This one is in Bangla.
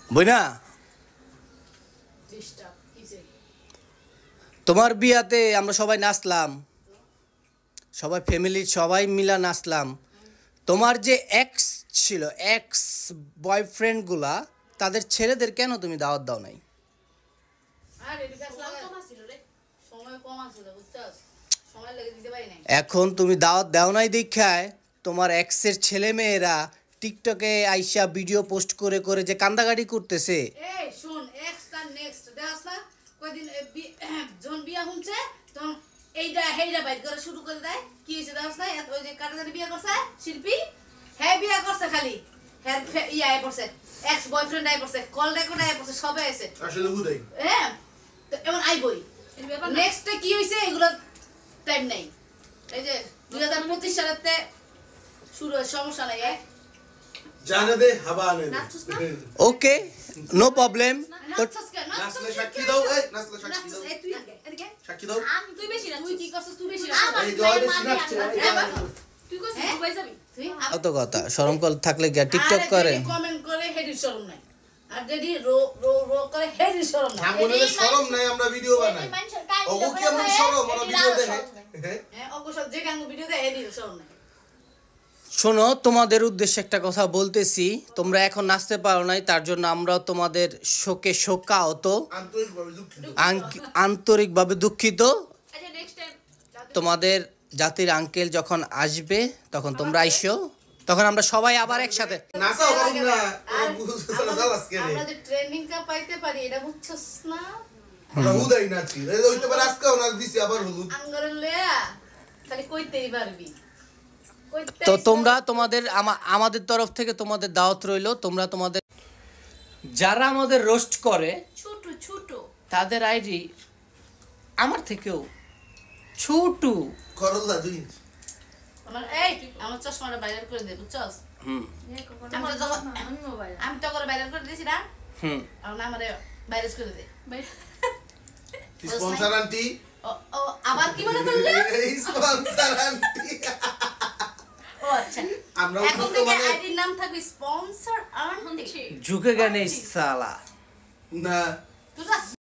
বইনা তোমার বিয়াতে আমরা সবাই নাচলাম, সবাই ফ্যামিলির সবাই মিলা নাচলাম। তোমার যে এক্স ছিল, এক্স বয়ফ্রেন্ডগুলা, তাদের ছেলেদের কেন তুমি দাওয়াত দাও নাই? এখন তুমি দাওয়াত দাও নাই দেখায় তোমার এক্সের ছেলে মেয়েরা টিকটকে আইসা ভিডিও পোস্ট করে করে যে কান্দাকাটি করতেছে। এই শুন, এক্সটা নেক্সট দেখাস না, কয়দিন যখন বিয়া হচ্ছে তখন এইটা হেইরা বাইট করে শুরু করে দেয়। কি হয়েছে দেখাস না, ওই যে কাটাকাটি বিয়া করছে শিল্পী, হ্যাঁ বিয়া করছে, খালি হ্যাঁ ইয়া আয় পড়ছে, এক্স বয়ফ্রেন্ড আয় পড়ছে, কল রেকর্ড আয় পড়ছে, সবে আছে আসলে হুদাই। হ্যাঁ তো এমন আইবই। নেক্সটে কি হয়েছে এগুলো টাইম নাই। এই যে 2025 সালেতে শুরু হয়, সমস্যা নাই। জানে দে হাবা আনে। ওকে, নো প্রবলেম। নাচলে সাক্ষী দাও, এই নাচলে সাক্ষী দাও। এই তুই এদিকে সাক্ষী দাও। তুই বেশি না, তুই কি করছিস? তুই বেশি না, এই জয় বেশি নাচছে। তুই কইছিস দুবাই যাবি? তুই কত কথা, শরম কল থাকলে গিয়া টিকটক করে। কমেন্ট করে হেডি শরম নাই, আর যদি রো রো রো করে হেডি শরম নাই। আমনে শরম নাই, আমরা ভিডিও বানাই। ওগো কেমন শরম, ওরা ভিডিও দেখে। হ্যাঁ অবশ্য যে গাঙ্গ ভিডিও দেয় হেডি শরম নাই। শোনো, তোমাদের উদ্দেশ্যে একটা কথা বলতেছি। তোমরা এখন নাচতে পারো নাই, তার জন্য আমরাও তোমাদের শোকে শোকাহত, আন্তরিকভাবে দুঃখিত। তোমাদের জাতির আঙ্কেল যখন আসবে তখন তোমরা আইসো, তখন আমরা সবাই আবার একসাথে নাচাও পারুম না। আমরা যে ট্রেন্ডিং কা পাইতে পারি এটা বুঝছস না? আমরা হুদাই নাচি। এই হইতে পারে আজকেও নাচ দিছি, আবার হলুদ আঙ্গরে লয়া খালি কইতেই পারবি। তো তোমরা তোমাদের আমাদের তরফ থেকে তোমাদের দাওয়াত রইলো। তোমরা তোমাদের যারা আমাদের রোস্ট করে ছোট ছোট তাদের আইডি আমার থেকেও ছোট করলা দুই। আমার চশমাটা ভাইরাল করে দে, বুঝছস? হুম আমি তো করে ভাইরাল করে দিয়েছি না, হুম এখন আমারে ভাইরাল করে দে। Sponsor aunty. ও আবার কি মনে করলে? এই স্পন্সর আন্টি। ও আচ্ছা, আমরা এখন থেকে আইডির নাম থাকবে স্পন্সর আন্টি। ঝুঁকে গানে সালা না। তুই